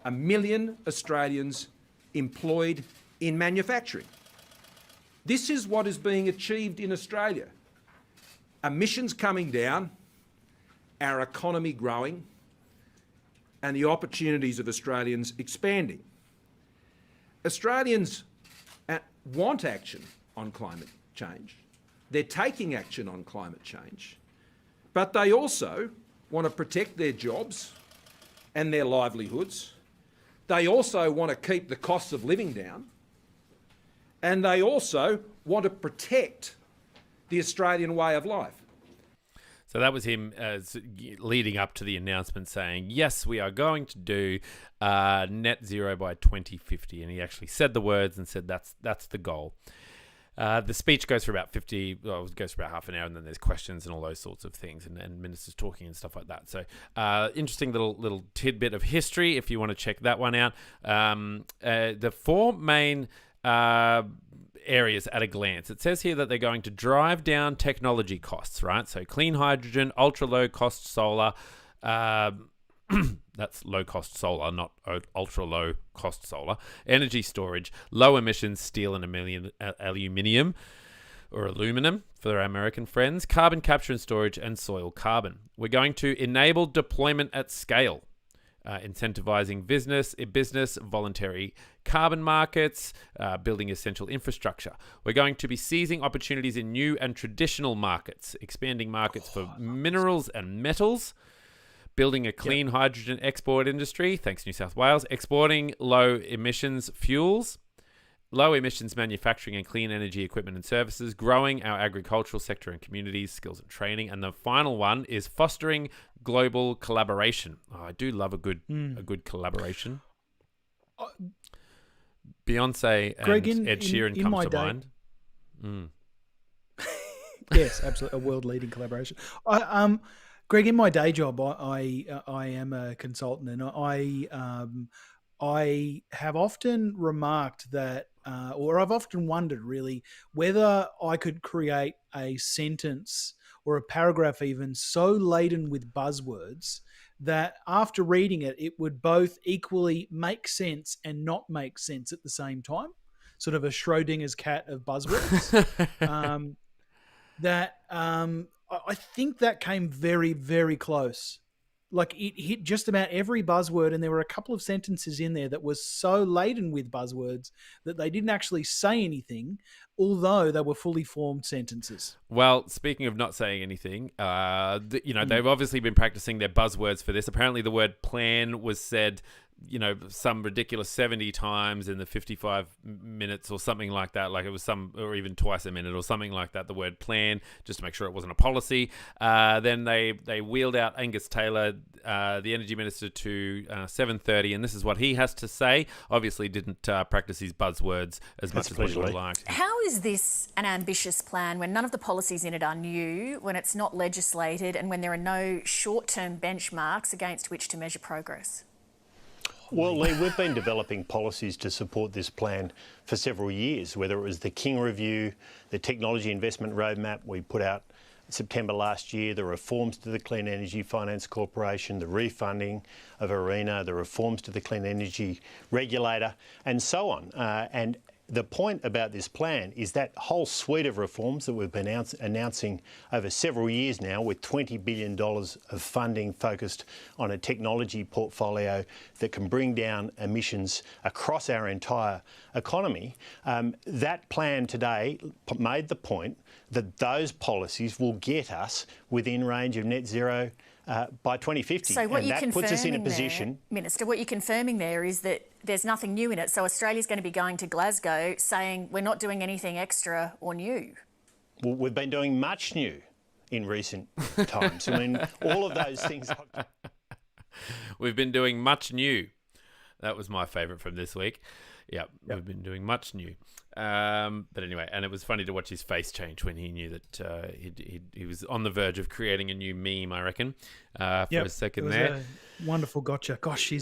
1 million Australians employed in manufacturing. This is what is being achieved in Australia. Emissions coming down, our economy growing, and the opportunities of Australians expanding. Australians want action on climate change. They're taking action on climate change, but they also want to protect their jobs and their livelihoods. They also want to keep the costs of living down, and they also want to protect the Australian way of life. So that was him leading up to the announcement saying, yes, we are going to do net zero by 2050. And he actually said the words and said that's the goal. The speech goes for about it goes for about half an hour, and then there's questions and all those sorts of things, and ministers talking and stuff like that. So, interesting little tidbit of history if you want to check that one out. The four main areas at a glance. It says here that they're going to drive down technology costs, right? So clean hydrogen, ultra low cost solar. That's low cost solar, not ultra low cost solar. Energy storage, low emissions steel and aluminium or aluminum for our American friends, carbon capture and storage, and soil carbon. We're going to enable deployment at scale. Incentivizing business, voluntary carbon markets, building essential infrastructure. We're going to be seizing opportunities in new and traditional markets, expanding markets for minerals and metals, building a clean hydrogen export industry, thanks New South Wales, exporting low emissions fuels, low emissions manufacturing and clean energy equipment and services, growing our agricultural sector and communities, skills and training. And the final one is fostering global collaboration. Oh, I do love a good collaboration. Beyonce and Greg, Ed Sheeran comes to mind. Yes, absolutely, a world-leading collaboration. Greg, in my day job, I am a consultant, and I have often remarked that, or I've often wondered really, whether I could create a sentence or a paragraph even so laden with buzzwords that after reading it, it would both equally make sense and not make sense at the same time. Sort of a Schrodinger's cat of buzzwords. I think that came very, very close. Like it hit just about every buzzword, and there were a couple of sentences in there that was so laden with buzzwords that they didn't actually say anything, although they were fully formed sentences. Well, speaking of not saying anything, they've obviously been practicing their buzzwords for this. Apparently the word plan was said, some ridiculous 70 times in the 55 minutes or something like that. Like it was or even twice a minute or something like that, the word plan, just to make sure it wasn't a policy. Then they wheeled out Angus Taylor, the Energy Minister, to 7:30, and this is what he has to say. Obviously didn't practice his buzzwords as much as we would have liked. How is this an ambitious plan when none of the policies in it are new, when it's not legislated, and when there are no short-term benchmarks against which to measure progress? Well, Lee, we've been developing policies to support this plan for several years, whether it was the King Review, the Technology Investment Roadmap we put out in September last year, the reforms to the Clean Energy Finance Corporation, the refunding of ARENA, the reforms to the Clean Energy Regulator, and so on. And the point about this plan is that whole suite of reforms that we've been announcing over several years now, with $20 billion of funding focused on a technology portfolio that can bring down emissions across our entire economy. That plan today made the point that those policies will get us within range of net zero by 2050. So what and that puts us in a position... Minister, what you're confirming there is that there's nothing new in it. So Australia's going to be going to Glasgow saying we're not doing anything extra or new. Well, we've been doing much new in recent times. I mean, all of those things... We've been doing much new. That was my favourite from this week. Yep, we've been doing much new. But anyway, and it was funny to watch his face change when he knew that he was on the verge of creating a new meme, I reckon, for a second there. A wonderful gotcha. Gosh,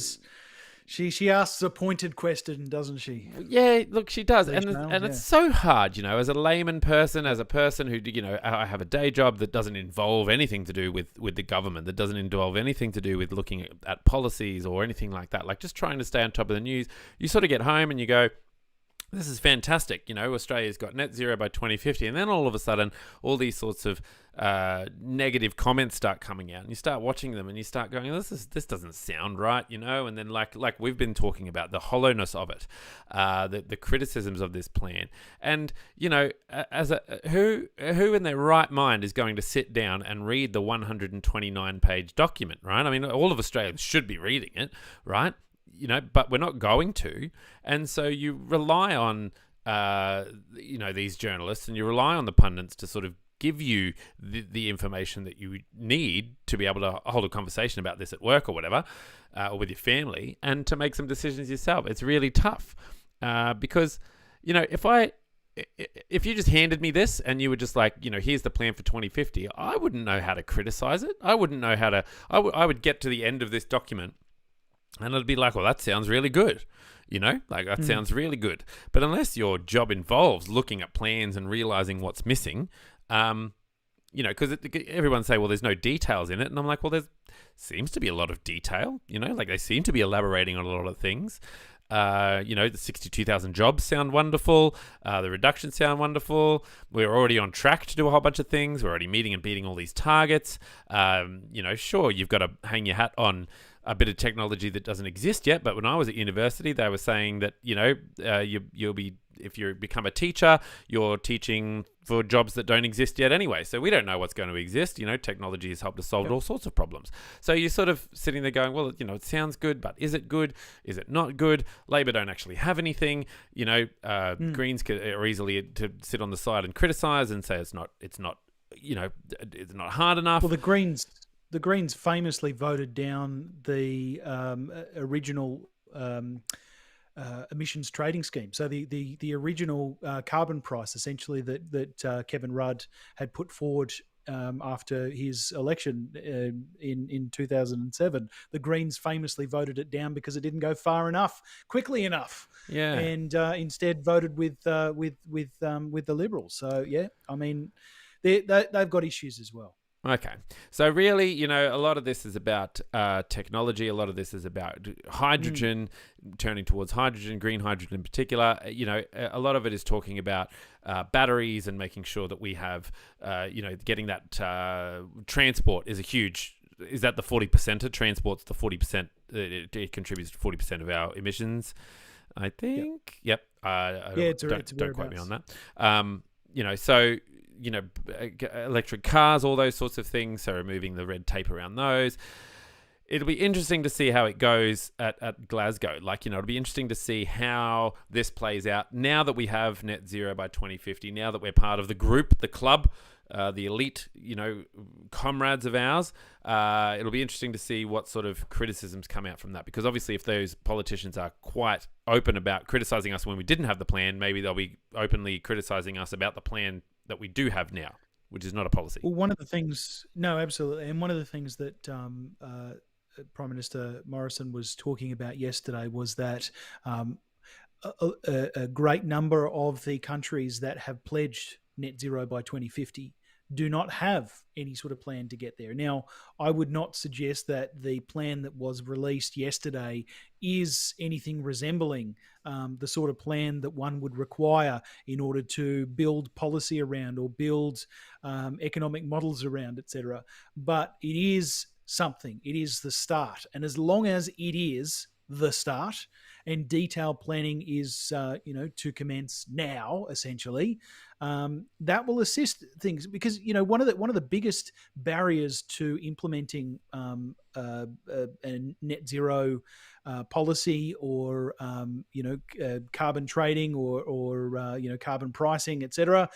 she asks a pointed question, doesn't she? Yeah, look, she does. And it's so hard, as a layman person, as a person who, I have a day job that doesn't involve anything to do with the government, that doesn't involve anything to do with looking at policies or anything like that, like just trying to stay on top of the news. You sort of get home and you go, this is fantastic. Australia's got net zero by 2050. And then all of a sudden, all these sorts of negative comments start coming out, and you start watching them and you start going, this doesn't sound right, and then like we've been talking about, the hollowness of it, the criticisms of this plan. And, who in their right mind is going to sit down and read the 129-page document, right? I mean, all of Australians should be reading it, right? But we're not going to. And so you rely on, these journalists, and you rely on the pundits to sort of give you the information that you need to be able to hold a conversation about this at work or whatever, or with your family, and to make some decisions yourself. It's really tough because, if if you just handed me this and you were just like, here's the plan for 2050, I wouldn't know how to criticize it. I wouldn't know how to. I would get to the end of this document, and it'd be like, well, that sounds really good. Like that sounds really good. But unless your job involves looking at plans and realizing what's missing, because everyone say, well, there's no details in it. And I'm like, well, there seems to be a lot of detail, like they seem to be elaborating on a lot of things. The 62,000 jobs sound wonderful. The reductions sound wonderful. We're already on track to do a whole bunch of things. We're already meeting and beating all these targets. Sure, you've got to hang your hat on a bit of technology that doesn't exist yet. But when I was at university, they were saying that, you'll be, if you become a teacher, you're teaching for jobs that don't exist yet anyway. So we don't know what's going to exist. Technology has helped us solve all sorts of problems. So you're sort of sitting there going, well, it sounds good, but is it good? Is it not good? Labor don't actually have anything. Greens are easily to sit on the side and criticize and say it's not hard enough. Well, the Greens famously voted down the original emissions trading scheme. So the original carbon price, essentially, that Kevin Rudd had put forward after his election in 2007, the Greens famously voted it down because it didn't go far enough, quickly enough. Yeah, and instead voted with the Liberals. So yeah, I mean, they've got issues as well. Okay. So really, a lot of this is about technology. A lot of this is about hydrogen, turning towards hydrogen, green hydrogen in particular. A lot of it is talking about batteries and making sure that we have, getting that transport is a huge. Is that the 40%? Transport's the 40%. It contributes to 40% of our emissions, I think. Yep. Don't quote me on that. So. Electric cars, all those sorts of things. So removing the red tape around those. It'll be interesting to see how it goes at Glasgow. It'll be interesting to see how this plays out now that we have net zero by 2050, now that we're part of the group, the club, the elite, comrades of ours. It'll be interesting to see what sort of criticisms come out from that, because obviously if those politicians are quite open about criticizing us when we didn't have the plan, maybe they'll be openly criticizing us about the plan that we do have now, which is not a policy. Well, one of the things, no, absolutely. And one of the things that Prime Minister Morrison was talking about yesterday was that a great number of the countries that have pledged net zero by 2050 do not have any sort of plan to get there. Now, I would not suggest that the plan that was released yesterday is anything resembling the sort of plan that one would require in order to build policy around or build economic models around, etc. But it is something. It is the start. And as long as it is the start and detailed planning is, to commence now, essentially, that will assist things, because one of the biggest barriers to implementing a net zero policy or carbon trading or carbon pricing, etc.,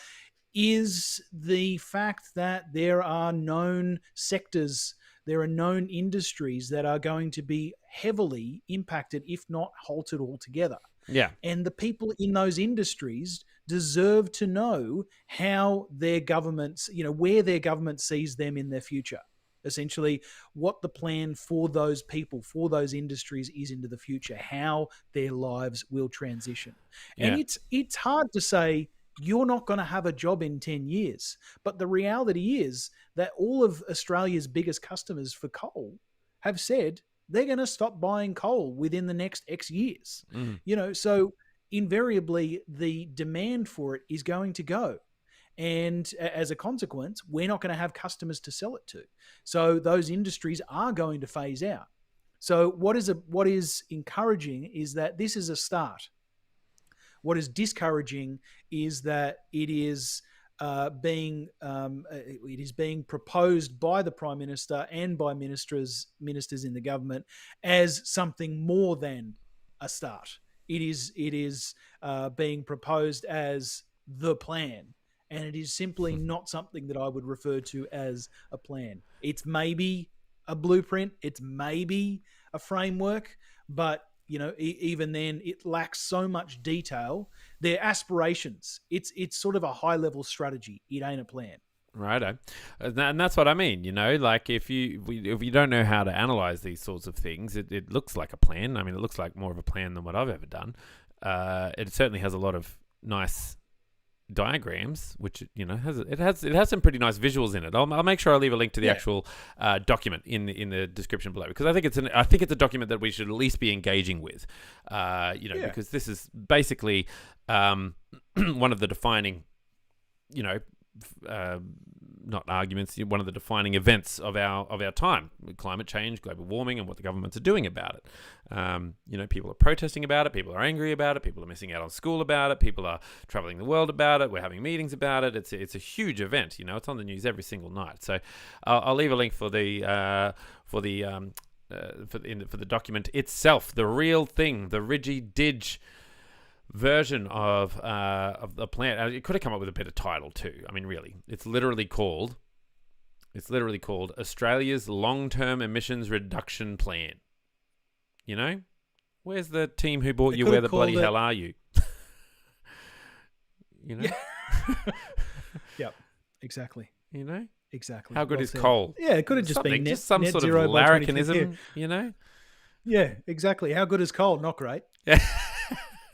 is the fact that there are known sectors. There are known industries that are going to be heavily impacted, if not halted altogether. Yeah. And the people in those industries deserve to know how their governments, where their government sees them in their future. Essentially, what the plan for those people, for those industries is into the future, how their lives will transition. And it's hard to say, you're not going to have a job in 10 years. But the reality is that all of Australia's biggest customers for coal have said they're going to stop buying coal within the next X years. So invariably the demand for it is going to go. And as a consequence, we're not going to have customers to sell it to. So those industries are going to phase out. So what is encouraging is that this is a start. What is discouraging is that it is being proposed by the Prime Minister and by ministers in the government as something more than a start. It is being proposed as the plan, and it is simply not something that I would refer to as a plan. It's maybe a blueprint, it's maybe a framework, but even then, it lacks so much detail. Their aspirations. It's sort of a high level strategy. It ain't a plan. Righto. And that's what I mean, like if you don't know how to analyze these sorts of things, it looks like a plan. I mean, it looks like more of a plan than what I've ever done. It certainly has a lot of nice diagrams, which it has some pretty nice visuals in it. I'll make sure I leave a link to the actual document in the description below, because I think it's a document that we should at least be engaging with, because this is basically one of the defining, not arguments, one of the defining events of our time: climate change, global warming, and what the governments are doing about it. People are protesting about it, people are angry about it, people are missing out on school about it, people are traveling the world about it, we're having meetings about it. It's a huge event. It's on the news every single night. So I'll leave a link for the document itself, the real thing, the Ridgy-Didge version of the plan. It could have come up with a better title too. I mean, really, it's literally called Australia's Long-Term Emissions Reduction Plan. Where's the team who bought you? Where the bloody hell are you? Yeah. Yep. Exactly. Exactly. How good is coal? Yeah, it could have just been just some net sort of zero by larrikinism. 2050. Yeah, exactly. How good is coal? Not great. Yeah.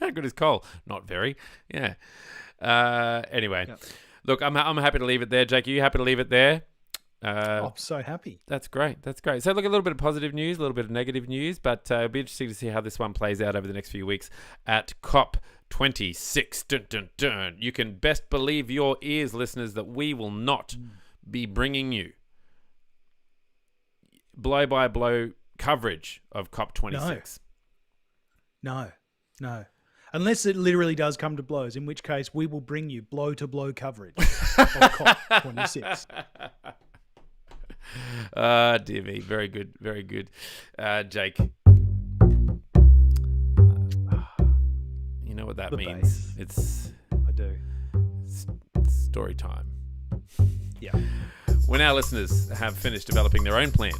How good is coal? Not very. Yeah. Anyway, Look, I'm happy to leave it there. Jake, are you happy to leave it there? I'm so happy. That's great. So look, a little bit of positive news, a little bit of negative news, but it'll be interesting to see how this one plays out over the next few weeks at COP26. Dun, dun, dun. You can best believe your ears, listeners, that we will not be bringing you blow-by-blow coverage of COP26. No. Unless it literally does come to blows, in which case we will bring you blow-to-blow coverage of COP26. Dear me. Very good. Very good. Jake. You know what that means. Bass. I do. It's story time. Yeah. When our listeners have finished developing their own plan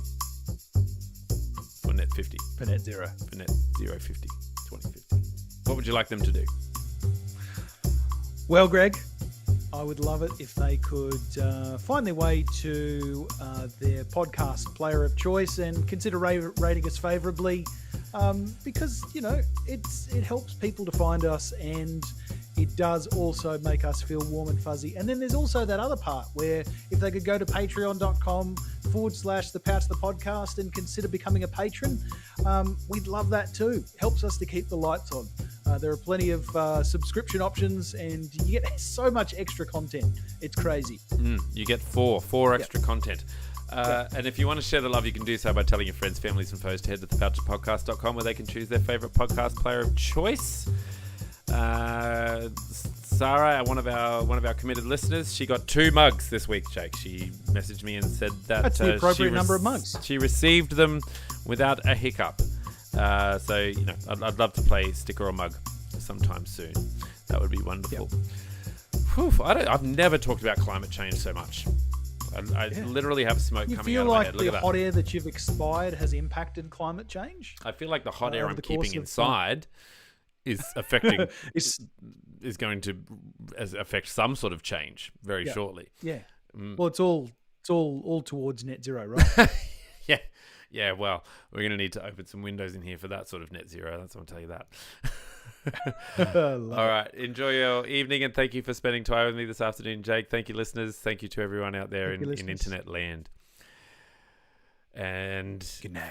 for net 50. For net zero. For net 050, 2050. What would you like them to do? Well, Greg, I would love it if they could find their way to their podcast player of choice and consider rating us favourably, because it helps people to find us, and it does also make us feel warm and fuzzy. And then there's also that other part where if they could go to patreon.com/the podcast and consider becoming a patron, we'd love that too. Helps us to keep the lights on. There are plenty of subscription options, and you get so much extra content. It's crazy. You get four extra content. And if you want to share the love, you can do so by telling your friends, families, and foes to head to thepouchpodcast.com, where they can choose their favourite podcast player of choice. Sarah, one of our committed listeners, she got 2 mugs this week, Jake. She messaged me and said that's the appropriate number of mugs. She received them without a hiccup. So I'd love to play sticker or mug sometime soon. That would be wonderful. Whew, I've never talked about climate change so much. I literally have smoke coming out of my head. You feel like the hot air that you've expired has impacted climate change? I feel like the hot air I'm keeping inside is affecting is going to affect some sort of change very shortly. Yeah. Well, it's all towards net zero, right? Yeah. Well, we're going to need to open some windows in here for that sort of net zero. That's what I'll tell you that. All right. Enjoy your evening, and thank you for spending time with me this afternoon, Jake. Thank you, listeners. Thank you to everyone out there in internet land. And good night.